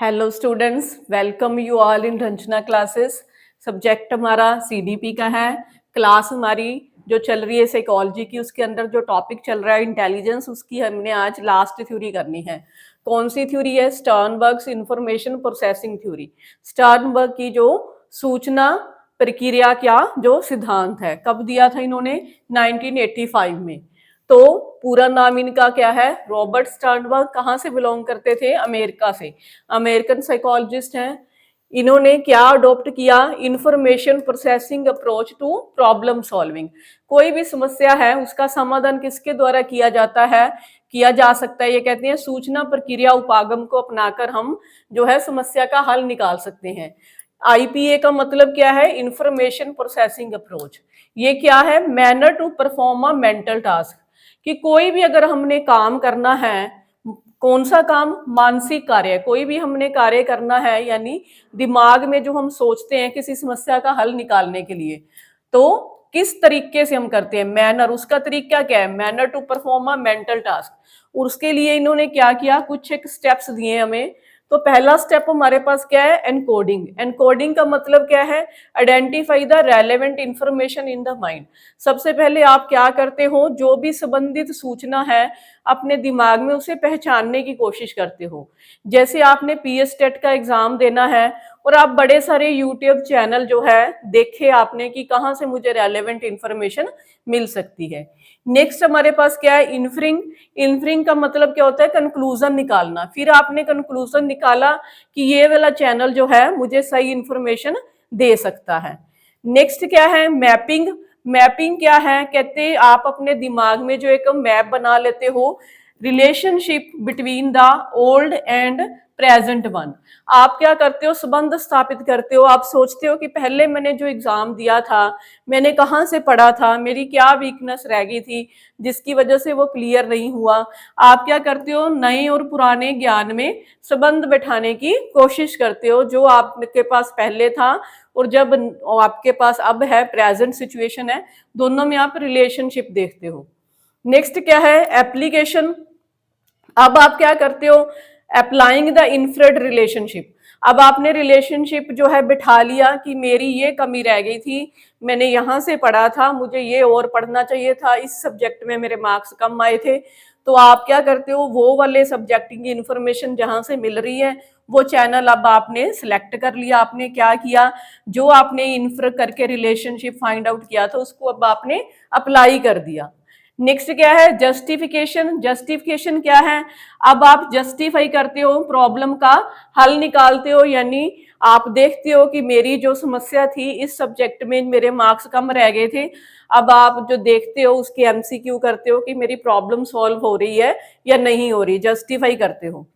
Hello students, welcome you all in Ranjana classes. Subject हमारा CDP का है। क्लास हमारी जो चल रही है साइकोलॉजी की, उसके अंदर जो टॉपिक चल रहा है इंटेलिजेंस, उसकी हमने आज लास्ट थ्योरी करनी है। कौन सी थ्योरी है? स्टर्नबर्ग्स इंफॉर्मेशन प्रोसेसिंग थ्योरी। स्टर्नबर्ग की जो सूचना प्रक्रिया का जो सिद्धांत है, कब दिया था इन्होंने? 1985 में। तो पूरा नाम इनका क्या है? Robert Sternberg. कहाँ से बिलोंग करते थे? अमेरिका से। अमेरिकन साइकोलॉजिस्ट हैं। इन्होंने क्या अडॉप्ट किया? Information processing approach to problem solving. कोई भी समस्या है उसका समाधान किसके द्वारा किया जाता है, किया जा सकता है? ये कहते हैं सूचना प्रक्रिया उपागम को अपनाकर हम जो है समस्या का हल निकाल सकते हैं। आईपीए का मतलब क्या है? Information processing approach. ये क्या है? Manner to perform a mental task. कि कोई भी अगर हमने काम करना है, कौन सा काम? मानसिक कार्य। कोई भी हमने कार्य करना है, यानी दिमाग में जो हम सोचते हैं किसी समस्या का हल निकालने के लिए, तो किस तरीके से हम करते हैं? मैनर, उसका तरीका क्या है? Manner to perform a mental task. और उसके लिए इन्होंने क्या किया? कुछ एक स्टेप्स दिए हमें। तो पहला स्टेप हमारे पास क्या है? एनकोडिंग। एनकोडिंग का मतलब क्या है? Identify the relevant information in the mind. सबसे पहले आप क्या करते हो? जो भी संबंधित सूचना है अपने दिमाग में, उसे पहचानने की कोशिश करते हो। जैसे आपने पीएस टेट का एग्जाम देना है और आप बड़े सारे यूट्यूब चैनल जो है देखे आपने कि कहाँ से मुझे रेलेवेंट इंफॉर्मेशन मिल सकती है। नेक्स्ट हमारे पास क्या है? इन्फरिंग। इन्फरिंग का मतलब क्या होता है? कंक्लूजन निकालना। फिर आपने कंक्लूजन निकाला कि ये वाला चैनल जो है मुझे सही इंफॉर्मेशन दे सकता है। नेक्स्ट क्या है? मैपिंग। मैपिंग क्या है? कहते आप अपने दिमाग में जो एक मैप बना लेते हो, relationship between the old and present one. आप क्या करते हो? संबंध स्थापित करते हो। आप सोचते हो कि पहले मैंने जो एग्जाम दिया था, मैंने कहाँ से पढ़ा था, मेरी क्या वीकनेस रह गई थी जिसकी वजह से वो क्लियर नहीं हुआ। आप क्या करते हो? नए और पुराने ज्ञान में संबंध बैठाने की कोशिश करते हो, जो आपके पास पहले था और जब आपके पास अब है, प्रेजेंट सिचुएशन है, दोनों में आप रिलेशनशिप देखते हो। नेक्स्ट क्या है? एप्लीकेशन। अब आप क्या करते हो? Applying the inferred relationship. अब आपने रिलेशनशिप जो है बिठा लिया कि मेरी ये कमी रह गई थी, मैंने यहाँ से पढ़ा था, मुझे ये और पढ़ना चाहिए था, इस सब्जेक्ट में मेरे मार्क्स कम आए थे। तो आप क्या करते हो? वो वाले सब्जेक्ट की इंफॉर्मेशन जहाँ से मिल रही है, वो चैनल अब आपने सिलेक्ट कर लिया। आपने क्या किया? जो आपने इन्फर करके रिलेशनशिप फाइंड आउट किया था, उसको अब आपने अप्लाई कर दिया। नेक्स्ट क्या है? जस्टिफिकेशन। जस्टिफिकेशन क्या है? अब आप जस्टिफाई करते हो, प्रॉब्लम का हल निकालते हो, यानी आप देखते हो कि मेरी जो समस्या थी इस सब्जेक्ट में मेरे मार्क्स कम रह गए थे। अब आप जो देखते हो उसके एमसीक्यू करते हो कि मेरी प्रॉब्लम सॉल्व हो रही है या नहीं हो रही, जस्टिफाई करते हो।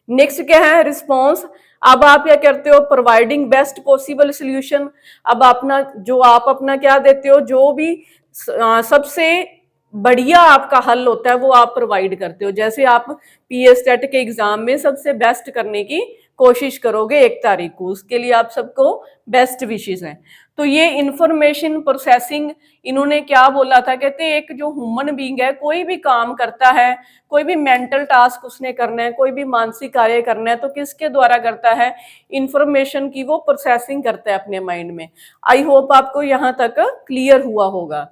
नेक्स्ट क्या है? रिस्पॉन्स। अब आप क्या करते हो? Providing best possible solution. अब आप अपना क्या देते हो? जो भी सबसे बढ़िया आपका हल होता है वो आप प्रोवाइड करते हो। जैसे आप पीएस टेट के एग्जाम में सबसे बेस्ट करने की कोशिश करोगे 1 तारीख को, उसके लिए आप सबको बेस्ट विशेस हैं। तो ये इंफॉर्मेशन प्रोसेसिंग इन्होंने क्या बोला था? कहते एक जो ह्यूमन बीइंग है, कोई भी काम करता है, कोई भी मेंटल टास्क उसने करना है, कोई भी मानसिक कार्य करना है, तो किसके द्वारा करता है? इंफॉर्मेशन की वो प्रोसेसिंग करता है अपने माइंड में। आई होप आपको यहाँ तक क्लियर हुआ होगा।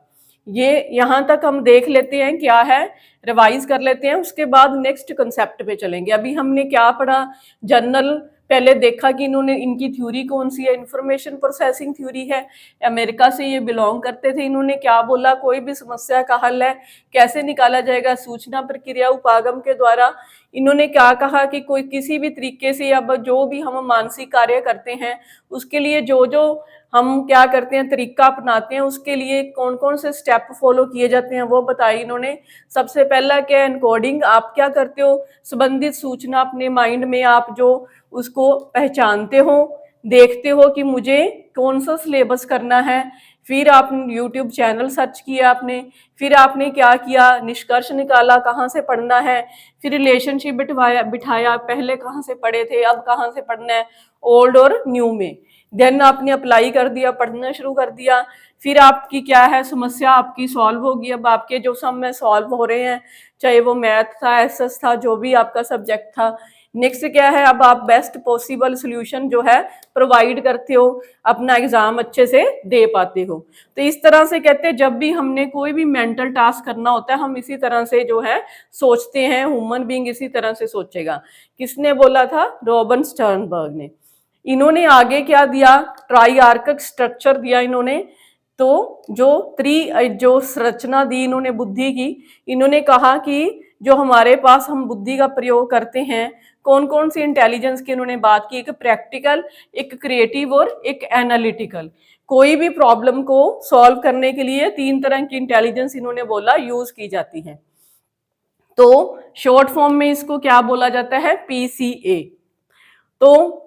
ये यहाँ तक हम देख लेते हैं क्या है, रिवाइज कर लेते हैं, उसके बाद नेक्स्ट कंसेप्ट पे चलेंगे। अभी हमने क्या पढ़ा? जनरल पहले देखा कि इन्होंने, इनकी थ्योरी कौन सी है? इंफॉर्मेशन प्रोसेसिंग थ्योरी है। अमेरिका से ये बिलोंग करते थे। इन्होंने क्या बोला? कोई भी समस्या का हल है कैसे निकाला जाएगा? सूचना प्रक्रिया उपागम के द्वारा। इन्होंने क्या कहा कि कोई किसी भी तरीके से, अब जो भी हम मानसिक कार्य करते हैं उसके लिए जो जो हम क्या करते हैं, तरीका अपनाते हैं, उसके लिए कौन कौन से स्टेप फॉलो किए जाते हैं वो बताई इन्होंने। सबसे पहला क्या है? एनकोडिंग। आप क्या करते हो? संबंधित सूचना अपने माइंड में आप जो उसको पहचानते हो, देखते हो कि मुझे कौन सा सिलेबस करना है। फिर आप यूट्यूब चैनल सर्च किया आपने, फिर आपने क्या किया? निष्कर्ष निकाला कहाँ से पढ़ना है, फिर रिलेशनशिप बिठाया, पहले कहाँ से पढ़े थे, अब कहाँ से पढ़ना है, ओल्ड और न्यू में। देन आपने अप्लाई कर दिया, पढ़ना शुरू कर दिया। फिर आपकी क्या है? समस्या आपकी सॉल्व होगी। अब आपके जो सम में सॉल्व हो रहे हैं, चाहे वो मैथ था, एसएस था, जो भी आपका सब्जेक्ट था, नेक्स्ट क्या है, अब आप बेस्ट पॉसिबल सोल्यूशन जो है प्रोवाइड करते हो, अपना एग्जाम अच्छे से दे पाते हो। तो इस तरह से कहते हैं जब भी हमने कोई भी मेंटल टास्क करना होता है हम इसी तरह से जो है सोचते हैं, ह्यूमन बीइंग इसी तरह से सोचेगा। किसने बोला था? रॉबर्ट स्टर्नबर्ग ने। इन्होंने आगे क्या दिया? ट्राइआर्किक स्ट्रक्चर दिया इन्होंने। तो जो संरचना दी इन्होंने बुद्धि की, इन्होंने कहा कि जो हमारे पास हम बुद्धि का प्रयोग करते हैं, कौन कौन सी इंटेलिजेंस की इन्होंने बात की, एक प्रैक्टिकल, एक क्रिएटिव और एक एनालिटिकल। कोई भी प्रॉब्लम को सॉल्व करने के लिए 3 तरह की इंटेलिजेंस इन्होंने बोला यूज की जाती है। तो शॉर्ट फॉर्म में इसको क्या बोला जाता है? PCA। तो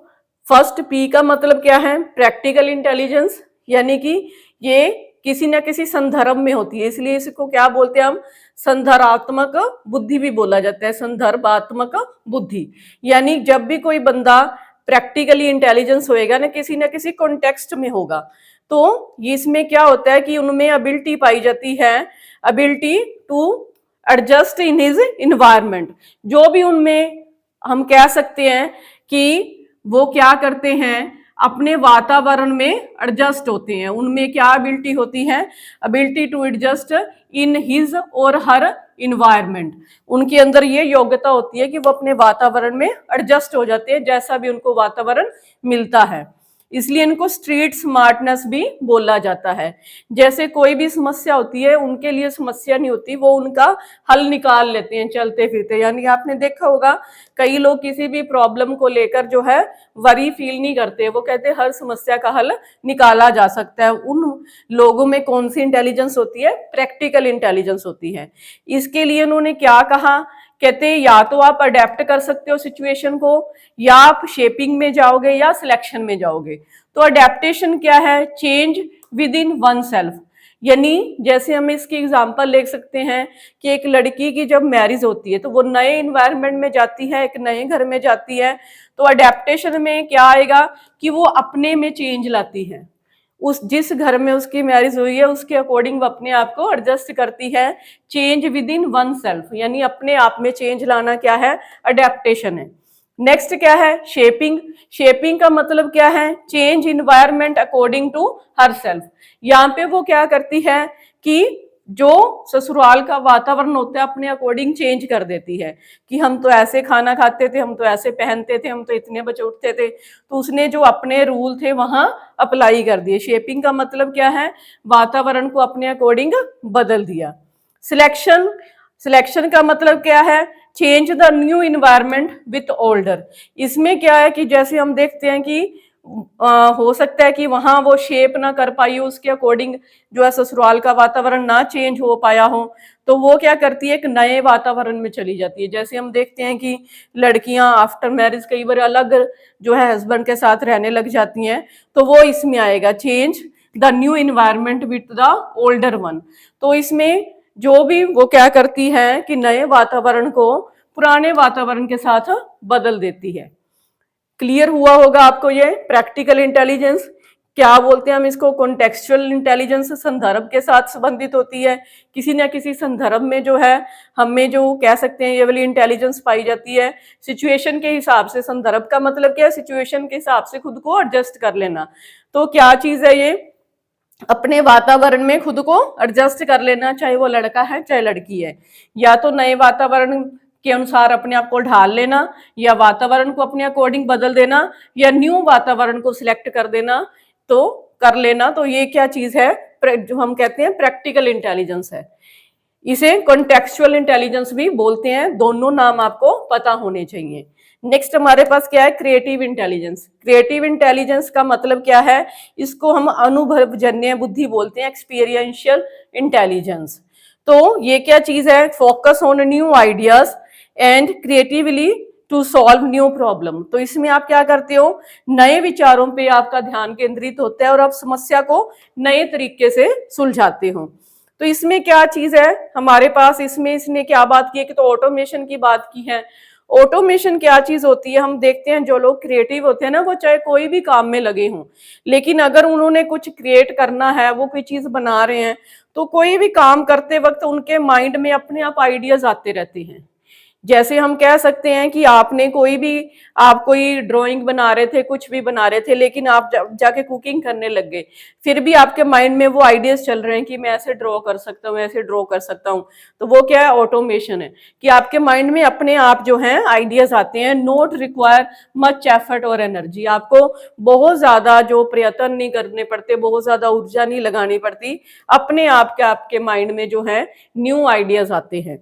फर्स्ट P का मतलब क्या है? प्रैक्टिकल इंटेलिजेंस, यानी कि ये किसी न किसी संदर्भ में होती है, इसलिए इसको क्या बोलते हैं हम? संदर्भात्मक बुद्धि भी बोला जाता है, संदर्भात्मक बुद्धि। यानी जब भी कोई बंदा प्रैक्टिकली इंटेलिजेंस होएगा ना, किसी न किसी कॉन्टेक्स्ट में होगा, तो इसमें क्या होता है कि उनमें एबिलिटी पाई जाती है, ability to adjust in his environment. जो भी उनमें हम कह सकते हैं कि वो क्या करते हैं, अपने वातावरण में एडजस्ट होते हैं। उनमें क्या एबिलिटी होती है? Ability to adjust in his और हर इन्वायरमेंट। उनके अंदर ये योग्यता होती है कि वो अपने वातावरण में एडजस्ट हो जाते हैं, जैसा भी उनको वातावरण मिलता है। इसलिए इनको स्ट्रीट स्मार्टनेस भी बोला जाता है। जैसे कोई भी समस्या होती है, उनके लिए समस्या नहीं होती, वो उनका हल निकाल लेते हैं चलते फिरते। यानी आपने देखा होगा कई लोग किसी भी प्रॉब्लम को लेकर जो है वरी फील नहीं करते, वो कहते हैं हर समस्या का हल निकाला जा सकता है। उन लोगों में कौन सी इंटेलिजेंस होती है? प्रैक्टिकल इंटेलिजेंस होती है। इसके लिए उन्होंने क्या कहा? कहते हैं या तो आप अडेप्ट कर सकते हो सिचुएशन को, या आप शेपिंग में जाओगे या सिलेक्शन में जाओगे। तो अडेप्टेशन क्या है? Change with in one self. यानी जैसे हम इसकी एग्जांपल ले सकते हैं कि एक लड़की की जब मैरिज होती है तो वो नए इन्वायरमेंट में जाती है, एक नए घर में जाती है। तो अडेप्टेशन में क्या आएगा कि वो अपने में चेंज लाती है, उस जिस घर में उसकी मैरिज हुई है उसके अकॉर्डिंग वो अपने आप को एडजस्ट करती है। Change with in one self, यानी अपने आप में चेंज लाना क्या है? अडेप्टेशन है। नेक्स्ट क्या है? शेपिंग। शेपिंग का मतलब क्या है? Change environment according to herself. यहाँ पे वो क्या करती है कि जो ससुराल का वातावरण होता है अपने अकॉर्डिंग चेंज कर देती है, कि हम तो ऐसे खाना खाते थे, हम तो ऐसे पहनते थे, हम तो इतने बजे उठते थे, तो उसने जो अपने रूल थे वहां अप्लाई कर दिए। शेपिंग का मतलब क्या है? वातावरण को अपने अकॉर्डिंग बदल दिया। सिलेक्शन। सिलेक्शन का मतलब क्या है? Change the new environment with older. इसमें क्या है कि जैसे हम देखते हैं कि हो सकता है कि वहां वो शेप ना कर पाई हो, उसके अकॉर्डिंग जो है ससुराल का वातावरण ना चेंज हो पाया हो, तो वो क्या करती है? एक नए वातावरण में चली जाती है। जैसे हम देखते हैं कि लड़कियां आफ्टर मैरिज कई बार अलग जो है हस्बैंड के साथ रहने लग जाती हैं, तो वो इसमें आएगा change the new environment with the older one. तो इसमें जो भी वो क्या करती है कि नए वातावरण को पुराने वातावरण के साथ बदल देती है। क्लियर हुआ होगा आपको ये प्रैक्टिकल इंटेलिजेंस। क्या बोलते हैं हम इसको? Contextual intelligence. संदर्भ के साथ संबंधित होती है, किसी न किसी संदर्भ में जो है हमें जो कह सकते हैं ये वाली इंटेलिजेंस पाई जाती है। सिचुएशन के हिसाब से, संदर्भ का मतलब क्या है? सिचुएशन के हिसाब से खुद को एडजस्ट कर लेना। तो क्या चीज है ये? अपने वातावरण में खुद को एडजस्ट कर लेना, चाहे वो लड़का है चाहे लड़की है। या तो नए वातावरण के अनुसार अपने आप को ढाल लेना, या वातावरण को अपने अकॉर्डिंग बदल देना, या न्यू वातावरण को सिलेक्ट कर देना, तो कर लेना। तो ये क्या चीज है? जो हम कहते हैं प्रैक्टिकल इंटेलिजेंस है। इसे कॉन्टेक्सचुअल इंटेलिजेंस भी बोलते हैं। दोनों नाम आपको पता होने चाहिए। नेक्स्ट हमारे पास क्या है? Creative intelligence. क्रिएटिव इंटेलिजेंस का मतलब क्या है? इसको हम अनुभवजन्य बुद्धि बोलते हैं, एक्सपीरियंशियल इंटेलिजेंस। तो ये क्या चीज है? Focus on new ideas and creatively to solve new problem. तो इसमें आप क्या करते हो? नए विचारों पे आपका ध्यान केंद्रित होता है और आप समस्या को नए तरीके से सुलझाते हो। तो इसमें क्या चीज है हमारे पास? इसमें इसने क्या बात की है कि तो ऑटोमेशन की बात की है। ऑटोमेशन क्या चीज होती है? हम देखते हैं जो लोग क्रिएटिव होते हैं ना, वो चाहे कोई भी काम में लगे हों, लेकिन अगर उन्होंने कुछ क्रिएट करना है, वो कोई चीज बना रहे हैं, तो कोई भी काम करते वक्त उनके माइंड में अपने आप आइडियाज आते रहते हैं। जैसे हम कह सकते हैं कि आपने आप कोई ड्राइंग बना रहे थे, कुछ भी बना रहे थे, लेकिन आप जाके कुकिंग करने लग गए, फिर भी आपके माइंड में वो आइडियाज चल रहे हैं कि मैं ऐसे ड्रॉ कर सकता हूँ, ऐसे ड्रॉ कर सकता हूँ। तो वो क्या है, ऑटोमेशन है, कि आपके माइंड में अपने आप जो है आइडियाज आते हैं। नॉट रिक्वायर मच एफर्ट और एनर्जी, आपको बहुत ज्यादा जो प्रयत्न नहीं करने पड़ते, बहुत ज्यादा ऊर्जा नहीं लगानी पड़ती, अपने आप के आपके माइंड में जो है न्यू आइडियाज आते हैं।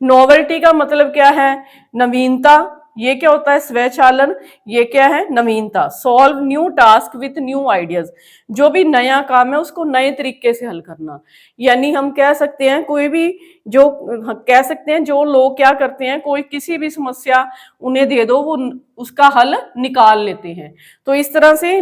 नोवेल्टी का मतलब क्या है, नवीनता। ये क्या होता है, स्वचालन। ये क्या है, नवीनता। Solve new task with new ideas, जो भी नया काम है उसको नए तरीके से हल करना। यानी हम कह सकते हैं कोई भी जो कह सकते हैं जो लोग क्या करते हैं, कोई किसी भी समस्या उन्हें दे दो, वो उसका हल निकाल लेते हैं। तो इस तरह से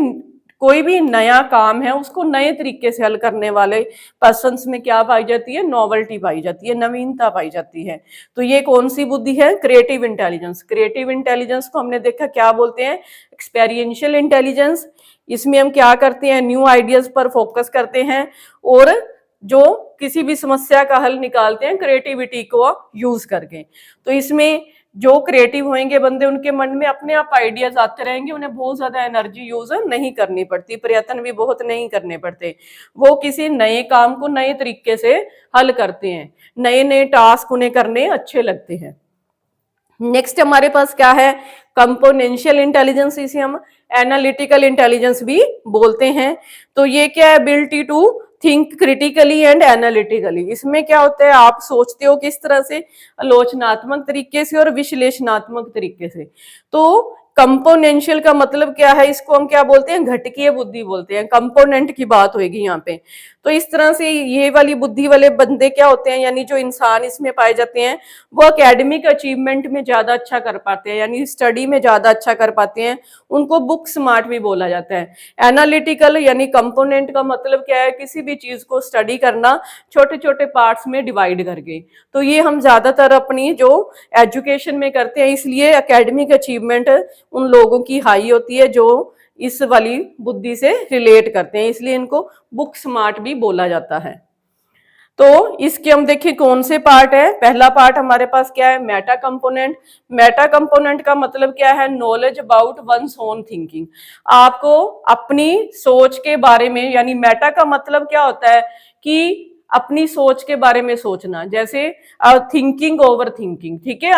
कोई भी नया काम है उसको नए तरीके से हल करने वाले पर्सन्स में क्या पाई जाती है, नॉवेल्टी पाई जाती है, नवीनता पाई जाती है। तो ये कौन सी बुद्धि है, क्रिएटिव इंटेलिजेंस। क्रिएटिव इंटेलिजेंस को हमने देखा क्या बोलते हैं, एक्सपेरिएंशियल इंटेलिजेंस। इसमें हम क्या करते हैं, न्यू आइडियाज पर फोकस करते हैं और जो किसी भी समस्या का हल निकालते हैं क्रिएटिविटी को यूज करके। तो इसमें जो क्रिएटिव होंगे बंदे, उनके मन में अपने आप आइडियाज आते रहेंगे, उन्हें बहुत ज्यादा एनर्जी यूज नहीं करनी पड़ती, प्रयत्न भी बहुत नहीं करने पड़ते। वो किसी नए काम को नए तरीके से हल करते हैं, नए नए टास्क उन्हें करने अच्छे लगते हैं। नेक्स्ट हमारे पास क्या है, कंपोनेंशियल इंटेलिजेंस। इसे हम एनालिटिकल इंटेलिजेंस भी बोलते हैं। तो ये क्या है, ability to think critically and analytically. इसमें क्या होता है, आप सोचते हो किस तरह से, आलोचनात्मक तरीके से और विश्लेषणात्मक तरीके से। तो कंपोनेंशियल का मतलब क्या है, इसको हम क्या बोलते हैं, घटकीय बुद्धि बोलते हैं। कंपोनेंट की बात होगी यहाँ पे। तो इस तरह से ये वाली बुद्धि वाले बंदे क्या होते हैं, यानी जो इंसान इसमें पाए जाते हैं, वो एकेडमिक अचीवमेंट में ज्यादा अच्छा कर पाते हैं, यानी स्टडी में ज्यादा अच्छा कर पाते हैं। उनको बुक स्मार्ट भी बोला जाता है। एनालिटिकल यानी कंपोनेंट का मतलब क्या है, किसी भी चीज को स्टडी करना छोटे छोटे पार्ट्स में डिवाइड करके। तो ये हम ज्यादातर अपनी जो एजुकेशन में करते हैं, इसलिए एकेडमिक अचीवमेंट उन लोगों की हाई होती है जो इस वाली बुद्धि से रिलेट करते हैं, इसलिए इनको बुक स्मार्ट भी बोला जाता है। तो इसके हम देखिए कौन से पार्ट है। पहला पार्ट हमारे पास क्या है, मेटा कंपोनेंट। मेटा कंपोनेंट का मतलब क्या है, knowledge about one's own thinking. आपको अपनी सोच के बारे में, यानी मेटा का मतलब क्या होता है कि अपनी सोच के बारे में सोचना। जैसे थिंकिंग ओवर थिंकिंग, ठीक है,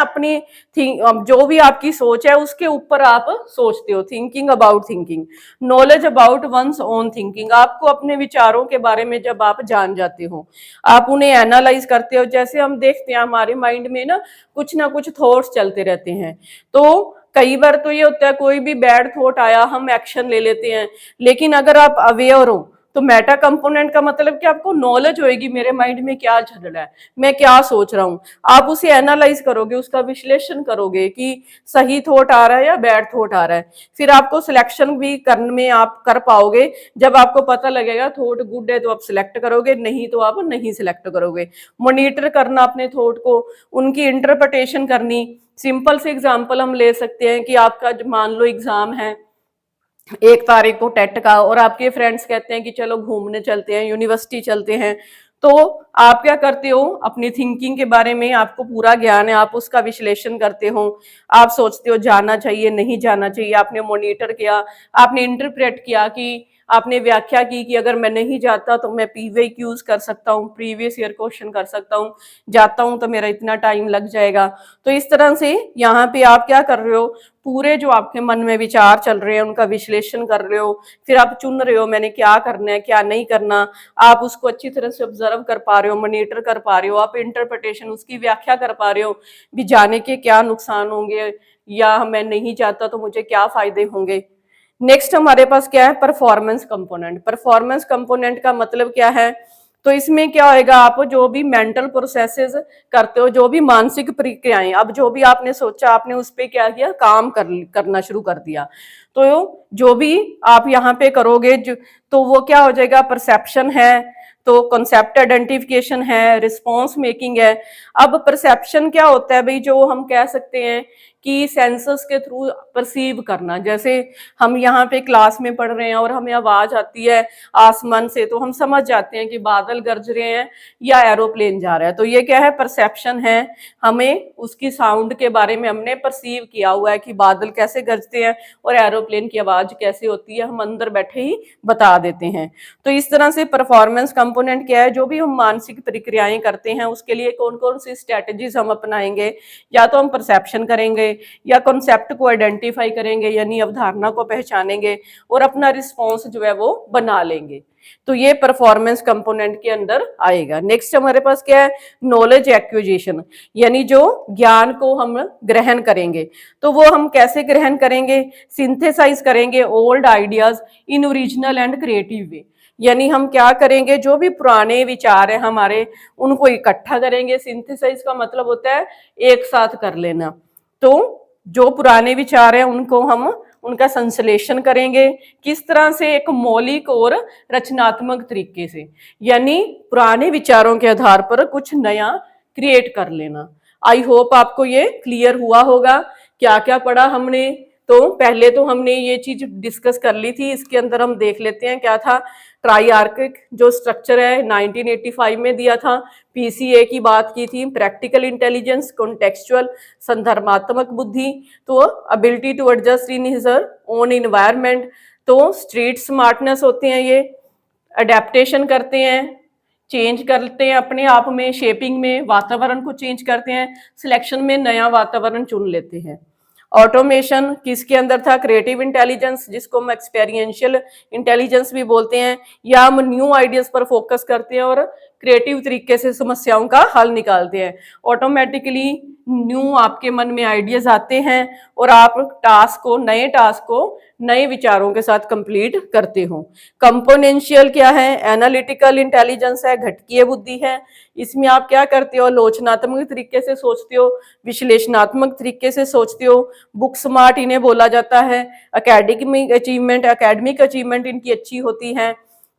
जो भी आपकी सोच है उसके ऊपर आप सोचते हो, thinking about thinking. Knowledge about one's own thinking, आपको अपने विचारों के बारे में जब आप जान जाते हो, आप उन्हें एनालाइज करते हो। जैसे हम देखते हैं हमारे माइंड में ना कुछ थॉट्स चलते रहते हैं। तो कई बार तो ये होता है कोई भी बैड थॉट आया, हम एक्शन ले लेते हैं। लेकिन अगर आप अवेयर हो, तो मेटा कंपोनेंट का मतलब कि आपको नॉलेज होएगी मेरे माइंड में क्या चल रहा है, मैं क्या सोच रहा हूं। आप उसे एनालाइज करोगे, उसका विश्लेषण करोगे कि सही थॉट आ रहा है या बैड थॉट आ रहा है। फिर आपको सिलेक्शन भी करने में आप कर पाओगे। जब आपको पता लगेगा थॉट गुड है तो आप सिलेक्ट करोगे, नहीं तो आप नहीं सिलेक्ट करोगे। मॉनिटर करना अपने थॉट को, उनकी इंटरप्रिटेशन करनी। सिंपल से एग्जांपल हम ले सकते हैं कि आपका मान लो एग्जाम है 1 तारीख को टेट का, और आपके फ्रेंड्स कहते हैं कि चलो घूमने चलते हैं, यूनिवर्सिटी चलते हैं। तो आप क्या करते हो, अपनी थिंकिंग के बारे में आपको पूरा ज्ञान है, आप उसका विश्लेषण करते हो। आप सोचते हो जाना चाहिए नहीं जाना चाहिए, आपने मॉनिटर किया, आपने इंटरप्रेट किया, कि आपने व्याख्या की कि अगर मैं नहीं जाता तो मैं PYQs कर सकता हूँ, प्रीवियस ईयर क्वेश्चन कर सकता हूँ, जाता हूँ तो मेरा इतना टाइम लग जाएगा। तो इस तरह से यहाँ पे आप क्या कर रहे हो, पूरे जो आपके मन में विचार चल रहे हैं उनका विश्लेषण कर रहे हो। फिर आप चुन रहे हो मैंने क्या करना है क्या नहीं करना। आप उसको अच्छी तरह से ऑब्जर्व कर पा रहे हो, मॉनिटर कर पा रहे हो, आप इंटरप्रिटेशन उसकी व्याख्या कर पा रहे हो भी जाने के क्या नुकसान होंगे, या मैं नहीं जाता तो मुझे क्या फायदे होंगे। नेक्स्ट हमारे पास क्या है, परफॉर्मेंस कंपोनेंट। परफॉर्मेंस कंपोनेंट का मतलब क्या है, तो इसमें क्या होएगा, आप जो भी मेंटल प्रोसेसेस करते हो, जो भी मानसिक प्रक्रियाएं, अब जो भी आपने सोचा आपने उस पर क्या किया, काम करना शुरू कर दिया। तो जो भी आप यहाँ पे करोगे तो वो क्या हो जाएगा, परसेप्शन है, तो कॉन्सेप्ट आइडेंटिफिकेशन है, रिस्पॉन्स मेकिंग है। अब परसेप्शन क्या होता है भाई, जो हम कह सकते हैं कि सेंसर्स के थ्रू परसीव करना। जैसे हम यहाँ पे क्लास में पढ़ रहे हैं और हमें आवाज आती है आसमान से, तो हम समझ जाते हैं कि बादल गरज रहे हैं या एरोप्लेन जा रहा है। तो ये क्या है, परसेप्शन है। हमें उसकी साउंड के बारे में हमने परसीव किया हुआ है कि बादल कैसे गरजते हैं और एरोप्लेन की आवाज कैसे होती है, हम अंदर बैठे ही बता देते हैं। तो इस तरह से परफॉर्मेंस कंपोनेंट क्या है, जो भी हम मानसिक प्रक्रियाएं करते हैं उसके लिए कौन कौन सी स्ट्रेटजीज हम अपनाएंगे। या तो हम परसेप्शन करेंगे, या कॉन्सेप्ट को आइडेंटिफाई करेंगे यानी अवधारणा को पहचानेंगे, और अपना रिस्पॉन्स जो है वो बना लेंगे। तो ये परफॉर्मेंस कंपोनेंट के अंदर आएगा। नेक्स्ट हमारे पास क्या है, नॉलेज एक्विजिशन, यानी जो ज्ञान को हम ग्रहण करेंगे। तो वो हम कैसे ग्रहण करेंगे, सिंथेसाइज करेंगे old ideas in original and creative way. यानी हम क्या करेंगे, जो भी पुराने विचार है हमारे उनको इकट्ठा करेंगे। सिंथेसाइज का मतलब होता है एक साथ कर लेना। तो जो पुराने विचार हैं उनको हम उनका संश्लेषण करेंगे, किस तरह से, एक मौलिक और रचनात्मक तरीके से। यानी पुराने विचारों के आधार पर कुछ नया क्रिएट कर लेना। आई होप आपको ये क्लियर हुआ होगा। क्या क्या पढ़ा हमने, तो पहले तो हमने ये चीज डिस्कस कर ली थी, इसके अंदर हम देख लेते हैं क्या था। ट्राइआर्किक जो स्ट्रक्चर है 1985 में दिया था, पीसीए की बात की थी, प्रैक्टिकल इंटेलिजेंस, कॉन्टेक्चुअल संदर्भात्मक बुद्धि, तो ability to adjust in his own environment, तो स्ट्रीट स्मार्टनेस होते हैं ये, अडेप्टेशन करते हैं, चेंज करते हैं अपने आप में, शेपिंग में वातावरण को चेंज करते हैं, सिलेक्शन में नया वातावरण चुन लेते हैं। ऑटोमेशन किसके अंदर था, क्रिएटिव इंटेलिजेंस, जिसको हम एक्सपेरिएंशियल इंटेलिजेंस भी बोलते हैं, या हम न्यू आइडियाज पर फोकस करते हैं और क्रिएटिव तरीके से समस्याओं का हल निकालते हैं। ऑटोमेटिकली न्यू आपके मन में आइडियाज आते हैं और आप नए टास्क को नए विचारों के साथ कंप्लीट करते हो। कंपोनेंशियल क्या है, एनालिटिकल इंटेलिजेंस है, घटकीय बुद्धि है। इसमें आप क्या करते हो, आलोचनात्मक तरीके से सोचते हो, विश्लेषणात्मक तरीके से सोचते हो। बुक स्मार्ट इन्हें बोला जाता है। एकेडमिक अचीवमेंट इनकी अच्छी होती है।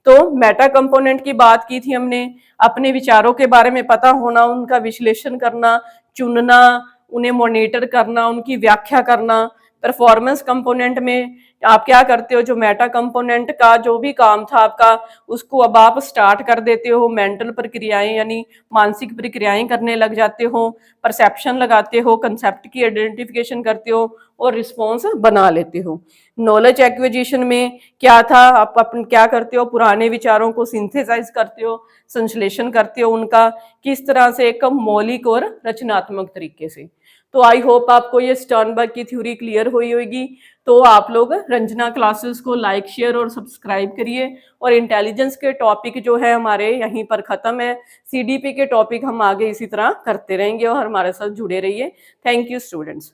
तो मेटा कंपोनेंट की बात की थी हमने, अपने विचारों के बारे में पता होना, उनका विश्लेषण करना, चुनना, उन्हें मॉनिटर करना, उनकी व्याख्या करना। परफॉर्मेंस कंपोनेंट में आप क्या करते हो, जो मेटा कंपोनेंट का जो भी काम था आपका, उसको अब आप स्टार्ट कर देते हो, मेंटल प्रक्रियाएं यानी मानसिक प्रक्रियाएं करने लग जाते हो, परसेप्शन लगाते हो, कंसेप्ट की आइडेंटिफिकेशन करते हो और रिस्पॉन्स बना लेते हो। नॉलेज एक्विजिशन में क्या था, आप अपन क्या करते हो, पुराने विचारों को सिंथेसाइज करते हो, संश्लेषण करते हो उनका, किस तरह से, एक मौलिक और रचनात्मक तरीके से। तो आई होप आपको ये स्टर्नबर्ग की थ्योरी क्लियर हुई होगी। तो आप लोग रंजना क्लासेस को लाइक, शेयर और सब्सक्राइब करिए। और इंटेलिजेंस के टॉपिक जो है हमारे यहीं पर खत्म है। सीडीपी के टॉपिक हम आगे इसी तरह करते रहेंगे और हमारे साथ जुड़े रहिए। Thank you students.